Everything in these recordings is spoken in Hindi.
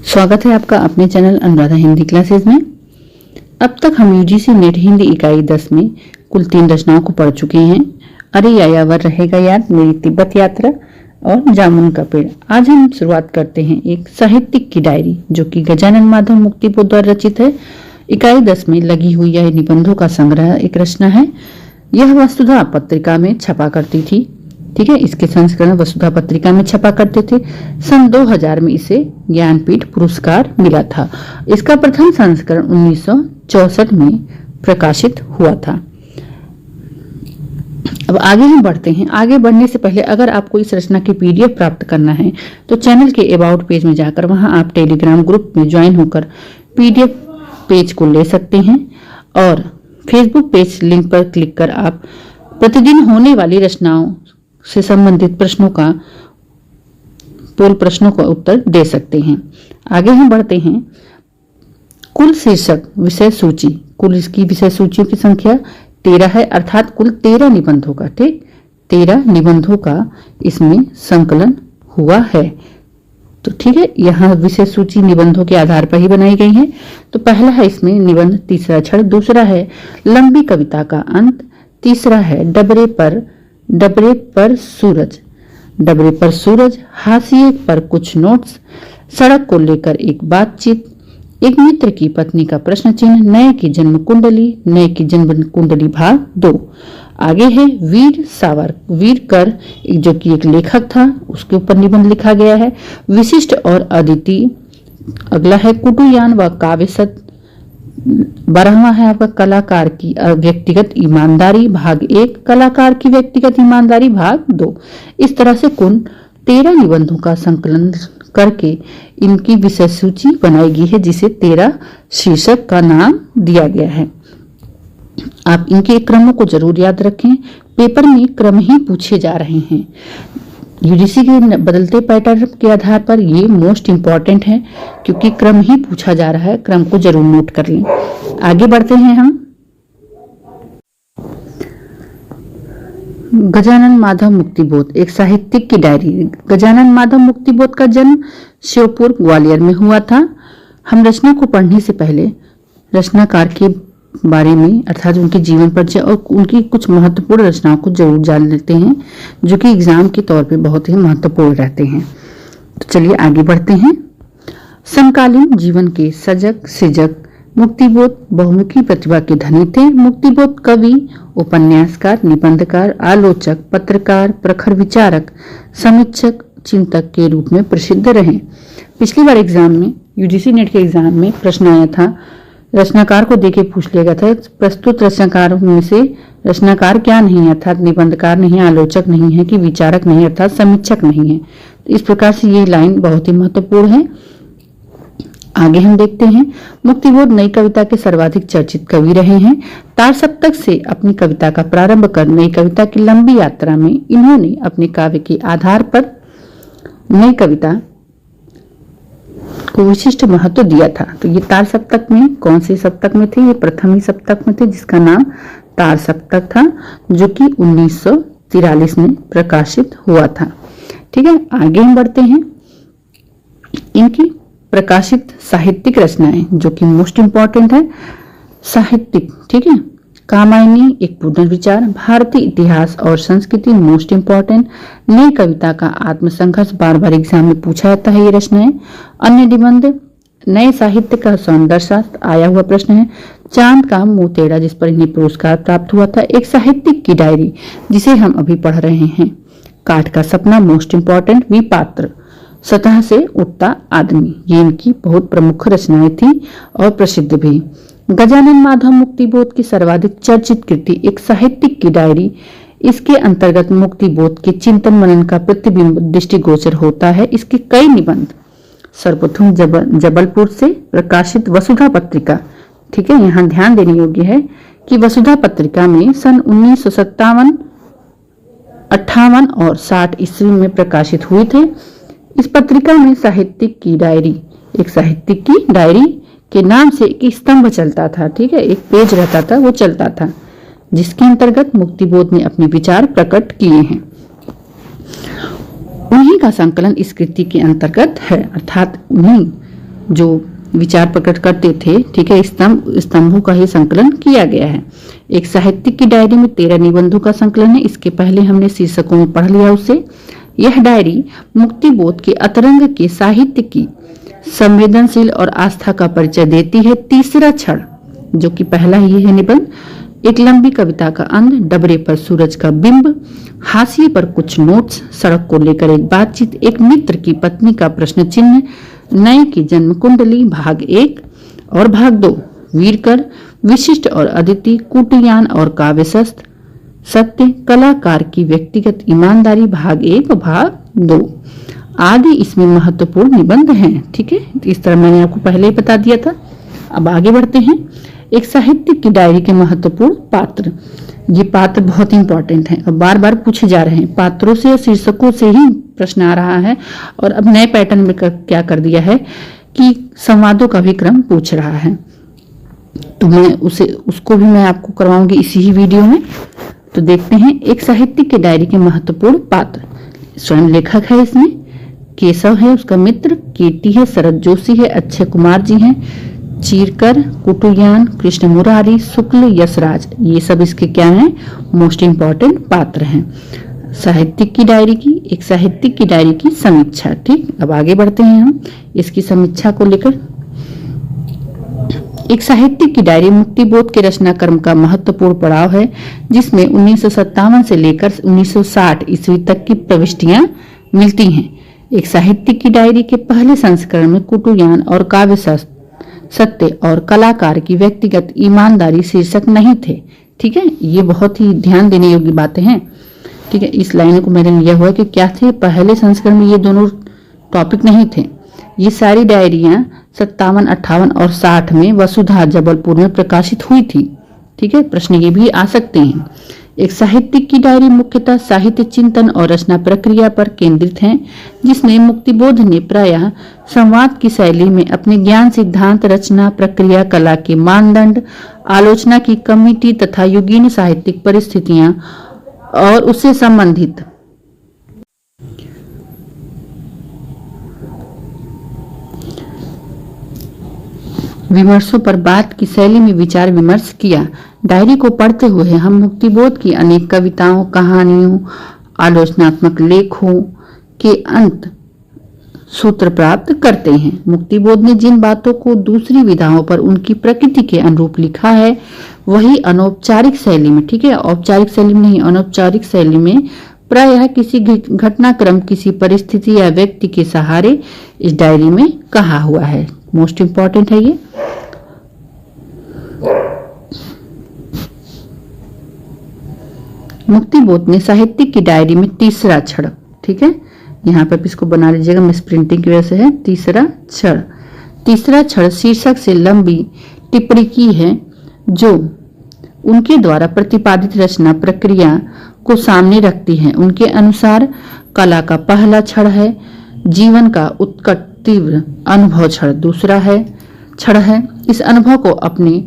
स्वागत है आपका अपने चैनल अनुराधा हिंदी क्लासेस में। अब तक हम यूजीसी नेट हिंदी इकाई 10 में कुल 3 रचनाओं को पढ़ चुके हैं। अरे यायावर रहेगा याद, मेरी तिब्बत यात्रा और जामुन का पेड़। आज हम शुरुआत करते हैं एक साहित्यिक की डायरी जो कि गजानन माधव मुक्तिबोध द्वारा रचित है। इकाई 10 में लगी हुई यह निबंधों का संग्रह एक रचना है। यह वसुधा पत्रिका में छपा करती थी। ठीक है, इसके संस्करण वसुधा पत्रिका में छपा करते थे। सन 2000 में इसे ज्ञानपीठ पुरस्कार मिला था। इसका प्रथम संस्करण 1964 में प्रकाशित हुआ था। अब आगे हम बढ़ते हैं। आगे बढ़ने से पहले अगर आपको इस रचना की पीडीएफ प्राप्त करना है तो चैनल के अबाउट पेज में जाकर वहां आप टेलीग्राम ग्रुप में ज्वाइन होकर पीडीएफ पेज को ले सकते हैं और फेसबुक पेज लिंक पर क्लिक कर आप प्रतिदिन होने वाली रचनाओं से संबंधित प्रश्नों का उत्तर दे सकते हैं। आगे हम बढ़ते हैं। कुल शीर्षक विषय सूची, कुल इसकी विषय सूचियों की संख्या 13 है, अर्थात कुल 13 निबंधों का, ठीक 13 निबंधों का इसमें संकलन हुआ है। तो ठीक है, यहाँ विषय सूची निबंधों के आधार पर ही बनाई गई है। तो पहला है इसमें निबंध तीसरा क्षण, दूसरा है लंबी कविता का अंत, तीसरा है डबरे पर सूरज, हाशिए पर कुछ नोट्स, सड़क को लेकर एक बातचीत, एक मित्र की पत्नी का प्रश्न चिन्ह, नए की जन्म कुंडली भाग 2। आगे है वीर कर जो कि एक लेखक था, उसके ऊपर निबंध लिखा गया है। विशिष्ट और अद्वितीय। अगला है कुटुयान व काव्यसत। 12वां है आपका कलाकार की व्यक्तिगत ईमानदारी भाग 1, कलाकार की व्यक्तिगत ईमानदारी भाग 2। इस तरह से कुल 13 निबंधों का संकलन करके इनकी विषय सूची बनाई गई है, जिसे 13 शीर्षक का नाम दिया गया है। आप इनके क्रमों को जरूर याद रखें। पेपर में क्रम ही पूछे जा रहे हैं। यूजीसी के बदलते पैटर्न के आधार पर ये मोस्ट इंपॉर्टेंट है क्योंकि क्रम ही पूछा जा रहा है। क्रम को जरूर नोट कर लें। आगे बढ़ते हैं हम। गजानन माधव मुक्तिबोध, एक साहित्यिक की डायरी। गजानन माधव मुक्तिबोध का जन्म श्योपुर ग्वालियर में हुआ था। हम रचना को पढ़ने से पहले रचनाकार के बारे में अर्थात उनके जीवन परिचय और उनकी कुछ महत्वपूर्ण रचनाओं को जरूर जान लेते हैं, जो कि एग्जाम के तौर पे बहुत ही महत्वपूर्ण रहते हैं। तो चलिए आगे बढ़ते हैं। समकालीन जीवन के सृजक मुक्तिबोध बहुमुखी प्रतिभा के धनी थे। मुक्तिबोध कवि, उपन्यासकार, निबंधकार, आलोचक, पत्रकार, प्रखर विचारक, समीक्षक, चिंतक के रूप में प्रसिद्ध रहे। पिछली बार एग्जाम में यूजीसी नेट के एग्जाम में प्रश्न आया था, रचनाकार को देके पूछ लिया गया था प्रस्तुत रचनाकार में से रचनाकार क्या नहीं है, अर्थात निबंधकार नहीं है, आलोचक नहीं है, कि विचारक नहीं है, अर्थात समीक्षक नहीं है। तो इस प्रकार से ये लाइन बहुत ही महत्वपूर्ण है। आगे हम देखते हैं। मुक्तिबोध नई कविता के सर्वाधिक चर्चित कवि रहे हैं। तार सप्तक से अपनी कविता का प्रारंभ कर नई कविता की लंबी यात्रा में इन्होंने अपने काव्य के आधार पर नई कविता को विशिष्ट महत्व दिया था। तो ये तार सप्तक में कौन से सप्तक में थे? ये प्रथम ही सप्तक में थे, जिसका नाम तार सप्तक था, जो कि 1943 में प्रकाशित हुआ था। ठीक है, आगे हम बढ़ते हैं। इनकी प्रकाशित साहित्यिक रचनाएं जो कि मोस्ट इंपॉर्टेंट है साहित्यिक, ठीक है, कामायनी एक पुनर्विचार, भारतीय इतिहास और संस्कृति मोस्ट इंपॉर्टेंट, नई कविता का आत्मसंघर्ष बार बार एग्जाम में पूछा जाता है ये रचनाएं, अन्य निबंध, नए साहित्य का सौंदर्य शास्त्र आया हुआ प्रश्न है, चांद का मुंह टेढ़ा जिस पर इन्हें पुरस्कार प्राप्त हुआ था, एक साहित्यिक की डायरी जिसे हम अभी पढ़ रहे हैं, काठ का सपना मोस्ट इंपॉर्टेंट, विपात्र, सतह से उठता आदमी, ये इनकी बहुत प्रमुख रचनाएं थी और प्रसिद्ध भी। गजानन माधव मुक्तिबोध की सर्वाधिक चर्चित कृति एक साहित्यिक की डायरी। इसके अंतर्गत मुक्तिबोध के चिंतन मनन का प्रतिबिंब दृष्टिगोचर होता है। इसके कई निबंध सर्वप्रथम जबलपुर से प्रकाशित वसुधा पत्रिका, ठीक है, यहाँ ध्यान देने योग्य है कि वसुधा पत्रिका में सन 1957, 58 और 60 ईस्वी में प्रकाशित हुए थे। इस पत्रिका में साहित्यिक की डायरी, एक साहित्यिक की डायरी के नाम से एक स्तंभ चलता था, ठीक है, एक पेज रहता था, वो चलता था, जिसके अंतर्गत मुक्तिबोध ने अपने विचार प्रकट किए हैं। उन्हीं का संकलन इस कृति के अंतर्गत है, अर्थात उन्हीं जो विचार प्रकट करते थे, ठीक है, स्तंभों का ही संकलन किया गया है। एक साहित्यिक की डायरी में 13 निबंधों का संकलन है। इसके पहले हमने शीर्षकों में पढ़ लिया उसे। यह डायरी मुक्तिबोध के अतरंग के साहित्य की संवेदनशील और आस्था का परिचय देती है। तीसरा क्षण, जो कि पहला ही है निबंध, एक लंबी कविता का अंत, डबरे पर सूरज का बिंब, हाशिए पर कुछ नोट्स, सड़क को लेकर एक बातचीत, एक मित्र की पत्नी का प्रश्न चिन्ह, नए की जन्म कुंडली भाग 1 और भाग 2, वीरकर, विशिष्ट और अदिति, कुटुयान और काव्य शस्त्र, सत्य, कलाकार की व्यक्तिगत ईमानदारी भाग 1 और भाग 2 आदि इसमें महत्वपूर्ण निबंध हैं। ठीक है, इस तरह मैंने आपको पहले ही बता दिया था। अब आगे बढ़ते हैं। एक साहित्यिक की डायरी के महत्वपूर्ण पात्र। ये पात्र बहुत इंपॉर्टेंट हैं और बार बार पूछे जा रहे हैं। पात्रों से और शीर्षकों से ही प्रश्न आ रहा है और अब नए पैटर्न में क्या कर दिया है कि संवादों का भी क्रम पूछ रहा है। तो मैं उसको भी मैं आपको करवाऊंगी इसी ही वीडियो में। तो देखते हैं एक साहित्यिक की डायरी के महत्वपूर्ण पात्र। स्वयं लेखक है इसमें, केशव है उसका मित्र, कीर्ति है, शरद जोशी है, अक्षय कुमार जी हैं, चीरकर, कुटुयान, कृष्ण मुरारी, शुक्ल, यशराज, ये सब इसके क्या हैं, मोस्ट इंपॉर्टेंट पात्र हैं। साहित्यिक की डायरी की, एक साहित्यिक की डायरी की समीक्षा। ठीक, अब आगे बढ़ते हैं हम इसकी समीक्षा को लेकर। एक साहित्यिक की डायरी मुक्तिबोध के रचना क्रम का महत्वपूर्ण पड़ाव है, जिसमें 1957 से लेकर 1960 ईस्वी तक की प्रविष्टियां मिलती हैं। एक साहित्यिक की डायरी के पहले संस्करण में कुटुयान और काव्य शस्त्र, सत्य और कलाकार की व्यक्तिगत ईमानदारी शीर्षक नहीं थे। ठीक है, ये बहुत ही ध्यान देने योग्य बातें हैं। ठीक है, इस लाइन को मैंने लिया हुआ है कि क्या थे, पहले संस्करण में ये दोनों टॉपिक नहीं थे। ये सारी डायरियां 57, 58 और 60 में वसुधा जबलपुर में प्रकाशित हुई थी। ठीक है, प्रश्न ये भी आ सकते हैं। एक साहित्यिक की डायरी मुख्यतः साहित्य चिंतन और रचना प्रक्रिया पर केंद्रित है, जिसमें मुक्तिबोध ने प्रायः संवाद की शैली में अपने ज्ञान सिद्धांत, रचना प्रक्रिया, कला के मानदंड, आलोचना की कमिटी तथा युगीन साहित्यिक परिस्थितियां और उससे संबंधित विमर्शों पर बात की शैली में विचार विमर्श किया। डायरी को पढ़ते हुए हम मुक्तिबोध की अनेक कविताओं, कहानियों, आलोचनात्मक लेखों के अंत सूत्र प्राप्त करते हैं। मुक्तिबोध ने जिन बातों को दूसरी विधाओं पर उनकी प्रकृति के अनुरूप लिखा है, वही अनौपचारिक शैली में, ठीक है, औपचारिक शैली में नहीं, अनौपचारिक शैली में प्रायः किसी घटनाक्रम, किसी परिस्थिति या व्यक्ति के सहारे इस डायरी में कहा हुआ है। मोस्ट इंपॉर्टेंट है ये। मुक्तिबोध ने साहित्यिक की डायरी में तीसरा क्षण, ठीक है, यहाँ पर इसको बना लीजिएगा, मिस प्रिंटिंग की वजह से है, तीसरा क्षण। तीसरा क्षण शीर्षक से लंबी टिप्पणी की है, जो उनके द्वारा प्रतिपादित रचना प्रक्रिया को सामने रखती है। उनके अनुसार कला का पहला क्षण है, जीवन का उत्कट तीव्र अनुभव क्षण दूसरा क्षण है। इस अनुभव को अपने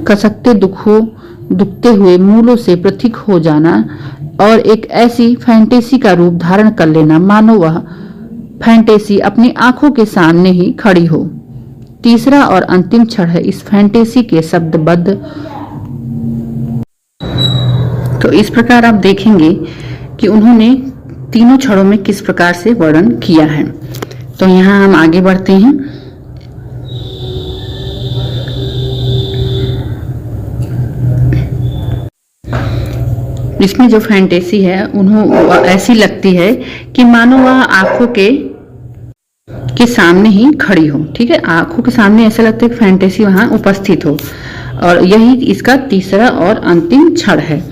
कसकते दुखते हुए मूलों से पृथक हो जाना और एक ऐसी फैंटेसी का रूप धारण कर लेना मानो वह फैंटेसी अपनी आंखों के सामने ही खड़ी हो। तीसरा और अंतिम क्षण है इस फैंटेसी के शब्दबद्ध। तो इस प्रकार आप देखेंगे कि उन्होंने तीनों क्षणों में किस प्रकार से वर्णन किया है। तो यहाँ हम आगे बढ़ते हैं। इसमें जो फैंटेसी है उन्हें ऐसी लगती है कि मानो वह आंखों के सामने ही खड़ी हो। ठीक है, आंखों के सामने ऐसा लगता है कि फैंटेसी वहां उपस्थित हो, और यही इसका तीसरा और अंतिम क्षण है।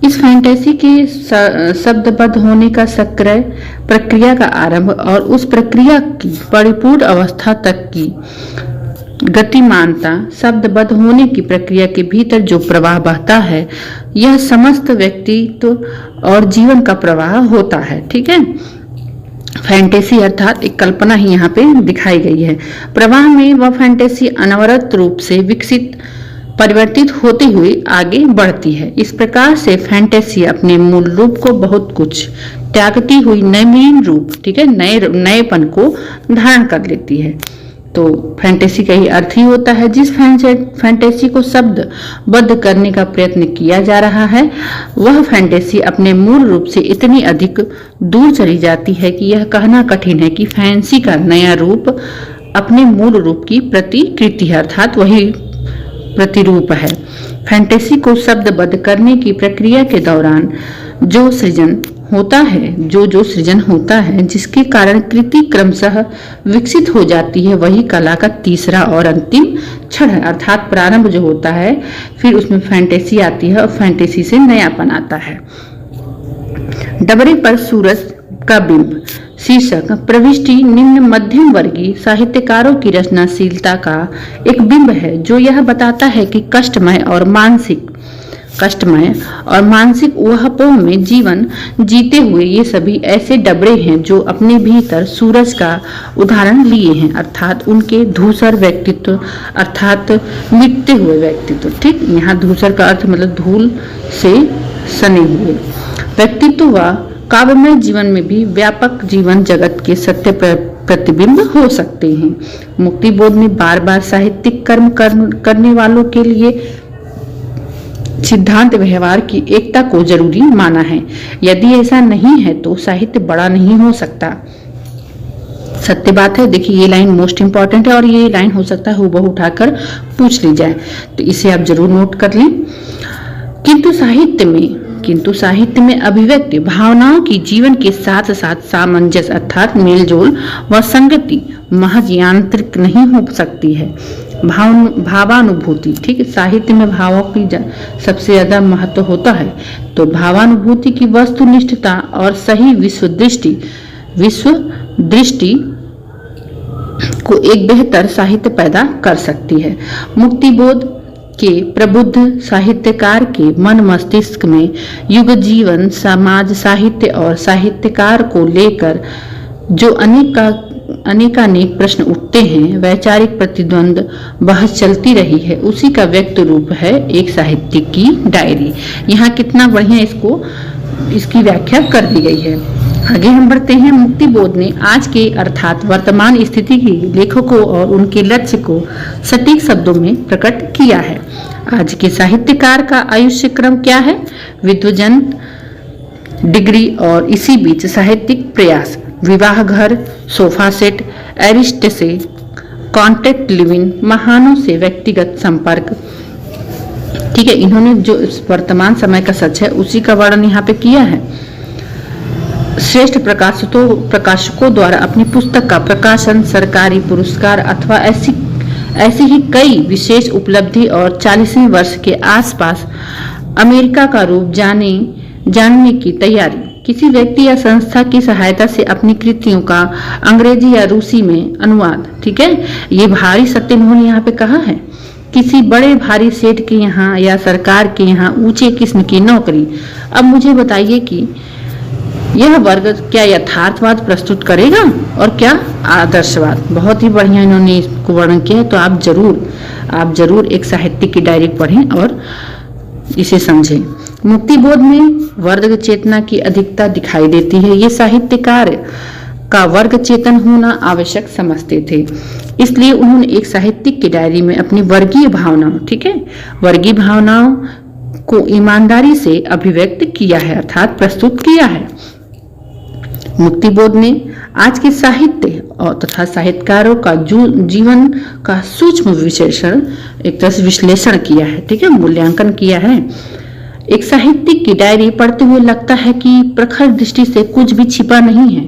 इस फैंटेसी के शब्दबद्ध होने का सक्रिय प्रक्रिया का आरंभ और उस प्रक्रिया की परिपूर्ण अवस्था तक की गतिमानता, शब्दबद्ध होने की प्रक्रिया के भीतर जो प्रवाह बहता है, यह समस्त व्यक्तित्व और जीवन का प्रवाह होता है। ठीक है, फैंटेसी अर्थात एक कल्पना ही यहाँ पे दिखाई गई है। प्रवाह में वह फैंटेसी अनवरत रूप से विकसित, परिवर्तित होती हुई आगे बढ़ती है। इस प्रकार से फैंटेसी अपने मूल रूप को बहुत कुछ त्यागती हुई नवीन रूप, ठीक है, नएपन को धारण कर लेती है। तो फैंटेसी का ही अर्थ ही होता है जिस फैंटेसी को शब्दबद्ध करने का प्रयत्न किया जा रहा है वह फैंटेसी अपने मूल रूप से इतनी अधिक दूर चली जाती है कि यह कहना कठिन है कि फैंसी का नया रूप अपने मूल रूप की प्रतिकृति है, अर्थात वही प्रतिरूप है। फैंटेसी को शब्दबद्ध करने की प्रक्रिया के दौरान जो सृजन होता है जिसके कारण कृति क्रमशः विकसित हो जाती है वही कला का तीसरा और अंतिम क्षण है, अर्थात प्रारंभ जो होता है फिर उसमें फैंटेसी आती है और फैंटेसी से नयापन आता है। डबरे पर सूरज का बिंब शीर्षक प्रविष्टि निम्न मध्यम वर्गीय साहित्यकारों की रचनाशीलता का एक बिंब है जो यह बताता है कि कष्टमय और मानसिक ऊहापोह में जीवन जीते हुए ये सभी ऐसे डबरे हैं जो अपने भीतर सूरज का उदाहरण लिए हैं, अर्थात उनके धूसर व्यक्तित्व, अर्थात मिटते हुए व्यक्तित्व। ठीक, यहाँ धूसर का अर्थ मतलब धूल से सने हुए व्यक्तित्व व काव्यमय जीवन में भी व्यापक जीवन जगत के सत्य प्रतिबिंब हो सकते हैं। मुक्तिबोध ने बार बार साहित्यिक कर्म करने वालों के लिए सिद्धांत व्यवहार की एकता को जरूरी माना है। यदि ऐसा नहीं है तो साहित्य बड़ा नहीं हो सकता। सत्य बात है। देखिए ये लाइन मोस्ट इंपॉर्टेंट है और ये लाइन हो सकता है हूबहू उठाकर पूछ ली जाए, तो इसे आप जरूर नोट कर लें। किंतु साहित्य में अभिव्यक्ति भावनाओं की जीवन के साथ साथ सामंजस्य अर्थात मेलजोल व संगति महज यांत्रिक नहीं हो सकती है। भावानुभूति, ठीक है, साहित्य में भावों की सबसे ज्यादा महत्व होता है, तो भावानुभूति की वस्तुनिष्ठता और सही विश्व दृष्टि को एक बेहतर साहित्य पैदा कर सकती है। मुक्तिबोध के प्रबुद्ध साहित्यकार के मन मस्तिष्क में युग जीवन, समाज, साहित्य और साहित्यकार को लेकर जो अनेकानेक प्रश्न उठते हैं, वैचारिक प्रतिद्वंद बहस चलती रही है, उसी का व्यक्त रूप है एक साहित्यिक की डायरी। यहाँ कितना बढ़िया इसकी व्याख्या कर दी गई है। आगे हम बढ़ते हैं। मुक्तिबोध ने आज के अर्थात वर्तमान स्थिति के लेखकों और उनके लक्ष्य को सटीक शब्दों में प्रकट किया है। आज के साहित्यकार का आयुष्य क्रम क्या है? विद्वजन, डिग्री और इसी बीच साहित्यिक प्रयास, विवाह घर, सोफा सेट, एरिस्ट से कॉन्ट्रैक्ट लिविंग, महानों से व्यक्तिगत संपर्क। ठीक है, इन्होंने जो वर्तमान समय का सच है उसी का वर्णन यहाँ पे किया है। श्रेष्ठ प्रकाशकों द्वारा अपनी पुस्तक का प्रकाशन, सरकारी पुरस्कार अथवा ऐसी ही कई विशेष उपलब्धि और 40वें वर्ष के आसपास अमेरिका का रूप जानने की तैयारी, किसी व्यक्ति या संस्था की सहायता से अपनी कृतियों का अंग्रेजी या रूसी में अनुवाद। ठीक है, ये भारी सत्य इन्होंने यहाँ पे कहा है। किसी बड़े भारी सेठ के यहाँ या सरकार के यहाँ ऊंचे किस्म की नौकरी। अब मुझे बताइए कि यह वर्ग क्या यथार्थवाद प्रस्तुत करेगा और क्या आदर्शवाद। बहुत ही बढ़िया इन्होंने इसको वर्णन किया है। तो आप जरूर एक साहित्य की डायरी पढ़ें और इसे समझें। मुक्तिबोध में वर्ग चेतना की अधिकता दिखाई देती है। ये साहित्यकार का वर्ग चेतन होना आवश्यक समझते थे, इसलिए उन्होंने एक साहित्यिक की डायरी में अपनी वर्गीय भावनाओं, ठीक है, वर्गीय भावनाओं को ईमानदारी से अभिव्यक्त किया है, अर्थात प्रस्तुत किया है। मुक्तिबोध ने आज के साहित्य और तथा साहित्यकारों का जीवन का सूक्ष्म विश्लेषण, एक तरह से विश्लेषण किया है, ठीक है, मूल्यांकन किया है। एक साहित्यिक की डायरी पढ़ते हुए लगता है कि प्रखर दृष्टि से कुछ भी छिपा नहीं है।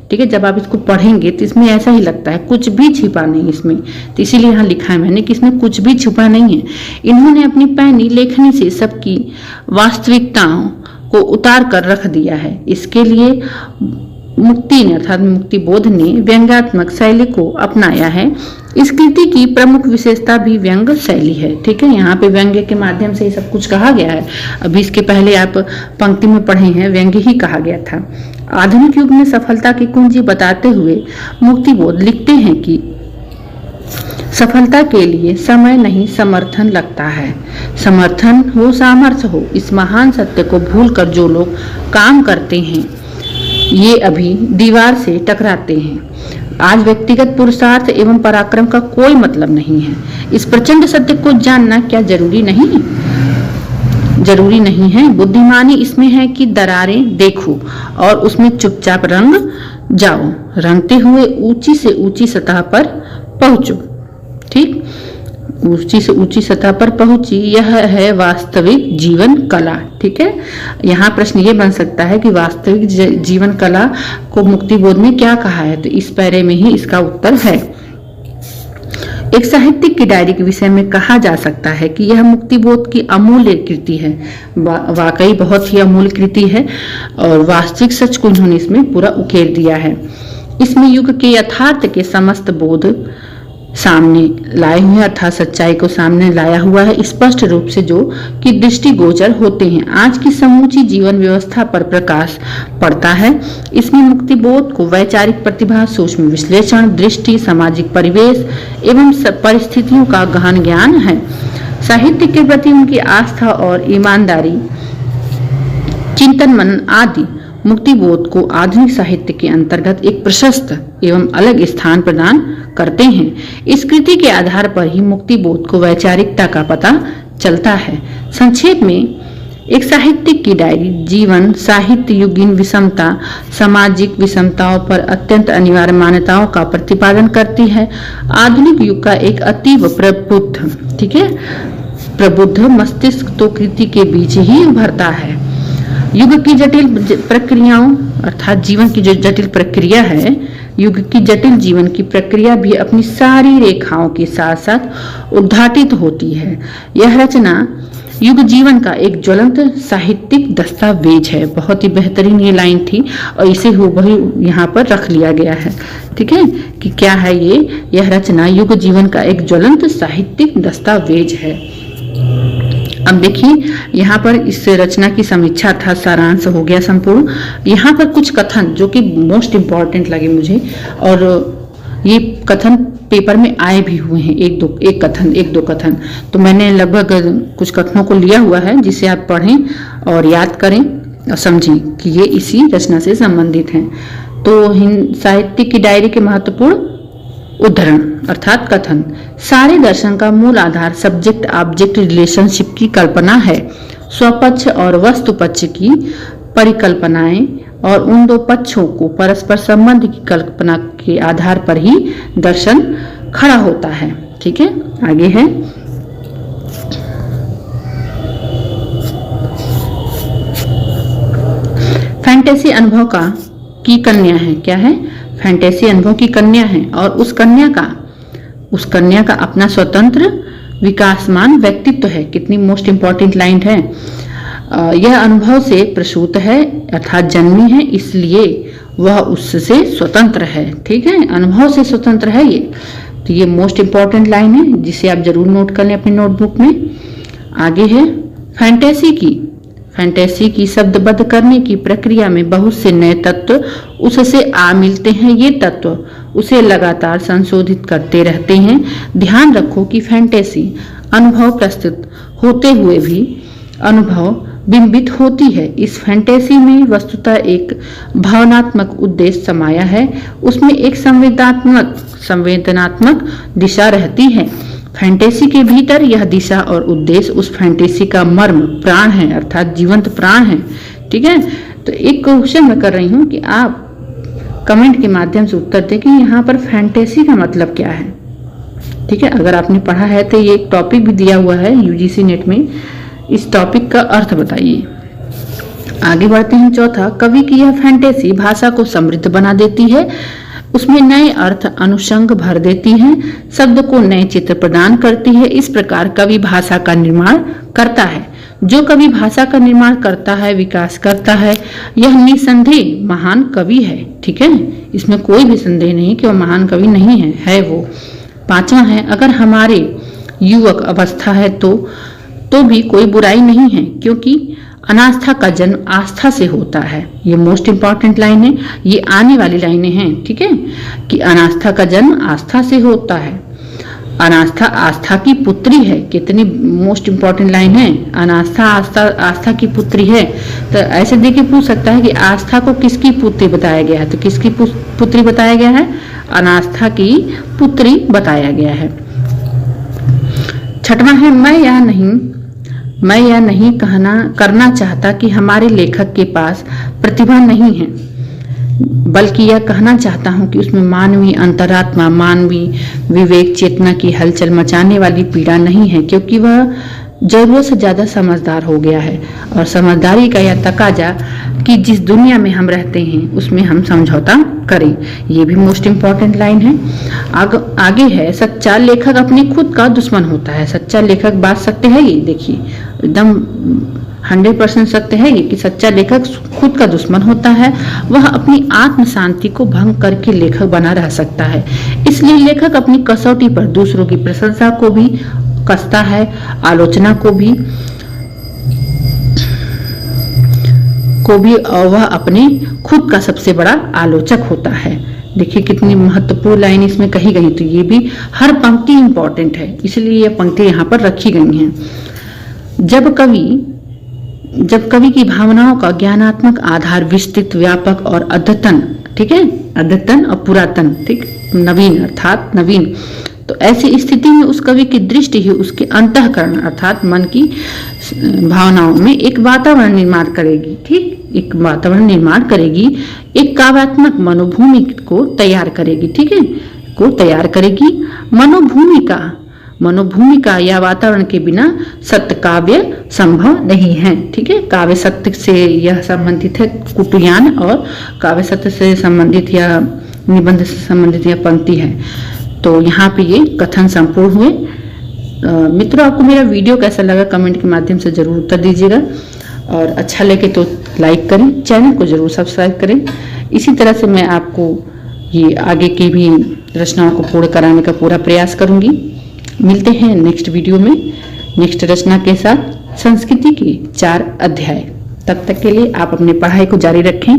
ठीक है, जब आप इसको पढ़ेंगे तो इसमें ऐसा ही लगता है कुछ भी छिपा नहीं इसमें, तो इसीलिए यहाँ लिखा है मैंने कि इसमें कुछ भी छिपा नहीं है। इन्होंने अपनी पैनी लेखनी से सबकी वास्तविकताओं को उतार कर रख दिया है। इसके लिए मुक्तिबोध ने व्यंग्यात्मक शैली को अपनाया है। इस कृति की प्रमुख विशेषता भी व्यंग्य शैली है। ठीक है, यहाँ पे व्यंग्य के माध्यम से ये सब कुछ कहा गया है। अभी इसके पहले आप पंक्ति में पढ़े हैं, व्यंग्य ही कहा गया था। आधुनिक युग में सफलता की कुंजी बताते हुए मुक्तिबोध लिखते हैं कि सफलता के लिए समय नहीं समर्थन लगता है। समर्थन हो, सामर्थ्य हो, इस महान सत्य को भूलकर जो लोग काम करते हैं ये अभी दीवार से टकराते हैं। आज व्यक्तिगत पुरुषार्थ एवं पराक्रम का कोई मतलब नहीं है। इस प्रचंड सत्य को जानना क्या जरूरी नहीं है। बुद्धिमानी इसमें है कि दरारें देखो और उसमें चुपचाप रंग जाओ, रंगते हुए ऊंची से ऊंची सतह पर पहुंचो। ठीक, ऊंची से ऊंची सतह पर पहुंची, यह है वास्तविक जीवन कला। ठीक है, यहाँ प्रश्न ये बन सकता है कि वास्तविक जीवन कला को मुक्तिबोध में क्या कहा है, तो इस पैरे में ही इसका उत्तर है। एक साहित्यिक की डायरी के विषय में कहा जा सकता है कि यह मुक्तिबोध की अमूल्य कृति है। वाकई बहुत ही अमूल्य कृति है और वास्तविक सच को इन्होंने इसमें पूरा उकेर दिया है। इसमें युग के यथार्थ के समस्त बोध सामने लाए हुए, अर्थात सच्चाई को सामने लाया हुआ है, स्पष्ट रूप से जो कि दृष्टिगोचर होते हैं। आज की समूची जीवन व्यवस्था पर प्रकाश पड़ता है। इसमें मुक्तिबोध को वैचारिक प्रतिभा, सूक्ष्म विश्लेषण, दृष्टि, सामाजिक परिवेश एवं परिस्थितियों का गहन ज्ञान है। साहित्य के प्रति उनकी आस्था और ईमानदारी, चिंतन मनन आदि मुक्तिबोध को आधुनिक साहित्य के अंतर्गत एक प्रशस्त एवं अलग स्थान प्रदान करते हैं। इस कृति के आधार पर ही मुक्तिबोध को वैचारिकता का पता चलता है। संक्षेप में एक साहित्यिक की डायरी जीवन, साहित्य युगीन विषमता, सामाजिक विषमताओं पर अत्यंत अनिवार्य मान्यताओं का प्रतिपादन करती है। आधुनिक युग का एक अतीव प्रबुद्ध, ठीक है, प्रबुद्ध मस्तिष्क तो कृति के बीच ही उभरता है। युग की जटिल प्रक्रियाओं, अर्थात जीवन की जो जटिल प्रक्रिया है, युग की जटिल जीवन की प्रक्रिया भी अपनी सारी रेखाओं के साथ साथ उद्घाटित होती है। यह रचना युग जीवन का एक ज्वलंत साहित्यिक दस्तावेज है। बहुत ही बेहतरीन ये लाइन थी और इसे हूबहू यहाँ पर रख लिया गया है। ठीक है, कि क्या है ये, यह रचना युग जीवन का एक ज्वलंत साहित्यिक दस्तावेज है। अब देखिए यहाँ पर इस रचना की समीक्षा अर्थात सारांश हो गया संपूर्ण। यहाँ पर कुछ कथन जो कि मोस्ट इम्पॉर्टेंट लगे मुझे, और ये कथन पेपर में आए भी हुए हैं, एक दो कथन, तो मैंने लगभग कुछ कथनों को लिया हुआ है जिसे आप पढ़ें और याद करें और समझें कि ये इसी रचना से संबंधित हैं। तो साहित्य की डायरी के महत्वपूर्ण उद्धरण अर्थात कथन, सारे दर्शन का मूल आधार सब्जेक्ट ऑब्जेक्ट रिलेशनशिप की कल्पना है। स्वपक्ष और वस्तु पक्ष की परिकल्पनाएं और उन दो पक्षों को परस्पर संबंध की कल्पना के आधार पर ही दर्शन खड़ा होता है। ठीक है, आगे है फैंटेसी अनुभव की कन्या है। क्या है? फैंटेसी अनुभव की कन्या है और उस कन्या का अपना स्वतंत्र विकासमान व्यक्तित्व है। कितनी मोस्ट इंपॉर्टेंट लाइन है। यह अनुभव से प्रसूत है अर्थात जन्मी है, इसलिए वह उससे स्वतंत्र है। ठीक है, अनुभव से स्वतंत्र है ये। तो ये मोस्ट इंपॉर्टेंट लाइन है जिसे आप जरूर नोट कर लें अपनी नोटबुक में। आगे है फैंटेसी की शब्दबद्ध करने की प्रक्रिया में बहुत से नए तत्व उससे आ मिलते हैं। ये तत्व उसे लगातार संशोधित करते रहते हैं। ध्यान रखो कि फैंटेसी अनुभव प्रस्तुत होते हुए भी अनुभव बिंबित होती है। इस फैंटेसी में वस्तुतः एक भावनात्मक उद्देश्य समाया है, उसमें एक संवेदनात्मक दिशा रहती है। फैंटेसी के भीतर यह दिशा और उद्देश्य उस फैंटेसी का मर्म प्राण है अर्थात जीवंत प्राण है। ठीक है, तो एक क्वेश्चन मैं कर रही हूँ कि आप कमेंट के माध्यम से उत्तर दें कि यहाँ पर फैंटेसी का मतलब क्या है। ठीक है, अगर आपने पढ़ा है तो ये एक टॉपिक भी दिया हुआ है यूजीसी नेट में, इस टॉपिक का अर्थ बताइए। आगे बढ़ते हैं। चौथा, कवि की यह फैंटेसी भाषा को समृद्ध बना देती है, उसमें नए अर्थ अनुषंग भर देती है, शब्द को नए चित्र प्रदान करती है। इस प्रकार कवि भाषा का निर्माण करता है। जो कवि भाषा का निर्माण करता है, विकास करता है, यह निसंदेह महान कवि है। ठीक है, इसमें कोई भी संदेह नहीं कि वह महान कवि नहीं है वो। पांचवा है, अगर हमारे युवक अवस्था है तो भी कोई बुराई नहीं है, क्योंकि अनास्था का जन्म आस्था से होता है। ये मोस्ट इंपॉर्टेंट लाइन है, ये आने वाली लाइनें हैं। ठीक है, कि अनास्था का जन्म आस्था से होता है। अनास्था आस्था की पुत्री है। कितनी मोस्ट इंपॉर्टेंट लाइन है, अनास्था आस्था की पुत्री है। तो ऐसे देखिए पूछ सकता है कि आस्था को किसकी पुत्री बताया गया है, तो किसकी पुत्री बताया गया है, अनास्था की पुत्री बताया गया है। छठवां है मैं यह नहीं करना चाहता कि हमारे लेखक के पास प्रतिभा नहीं है, बल्कि यह कहना चाहता हूं कि उसमें मानवीय अंतरात्मा, मानवीय विवेक चेतना की हलचल मचाने वाली पीड़ा नहीं है, क्योंकि वह जरूरत से ज्यादा समझदार हो गया है। और समझदारी का यह तकाजा कि जिस दुनिया में हम रहते हैं उसमें हम समझौता करें। ये भी मोस्ट इम्पॉर्टेंट लाइन है। आगे है, सच्चा लेखक अपने खुद का दुश्मन होता है। सच्चा लेखक बात सत्य है ये, देखिए एकदम 100% सत्य है ये कि सच्चा लेखक खुद का दुश्मन होता है। वह अपनी आत्म शांति को भंग करके लेखक बना रह सकता है। इसलिए लेखक अपनी कसौटी पर दूसरों की प्रशंसा को भी कसता है, आलोचना को भी और वह अपने खुद का सबसे बड़ा आलोचक होता है। देखिए कितनी महत्वपूर्ण लाइन इसमें कही गई। तो ये भी हर पंक्ति इंपॉर्टेंट है, इसलिए ये पंक्ति यहाँ पर रखी गई हैं। जब कवि की भावनाओं का ज्ञानात्मक आधार विस्तृत, व्यापक और अद्यतन, ठीक है, अद्यतन और पुरातन, ठीक, नवीन अर्थात नवीन, तो ऐसी स्थिति में उस कवि की दृष्टि ही उसके अंतःकरण अर्थात मन की भावनाओं में एक वातावरण निर्माण करेगी। ठीक, एक वातावरण निर्माण करेगी, एक काव्यात्मक मनोभूमि को तैयार करेगी। ठीक है, को तैयार करेगी। मनोभूमिका या वातावरण के बिना सत्य काव्य संभव नहीं है। ठीक है, काव्य सत्य से यह संबंधित है कुटुयान, और काव्य सत्य से संबंधित या निबंध से संबंधित यह पंक्ति है। तो यहाँ पे ये कथन संपूर्ण हुए। मित्रों, आपको मेरा वीडियो कैसा लगा कमेंट के माध्यम से जरूर उत्तर दीजिएगा, और अच्छा लगे तो लाइक करें, चैनल को जरूर सब्सक्राइब करें। इसी तरह से मैं आपको ये आगे की भी रचनाओं को पूर्ण कराने का पूरा प्रयास करूंगी। मिलते हैं नेक्स्ट वीडियो में नेक्स्ट रचना के साथ, संस्कृति के 4 अध्याय। तब तक के लिए आप अपनी पढ़ाई को जारी रखें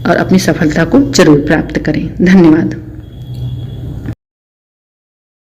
और अपनी सफलता को जरूर प्राप्त करें। धन्यवाद।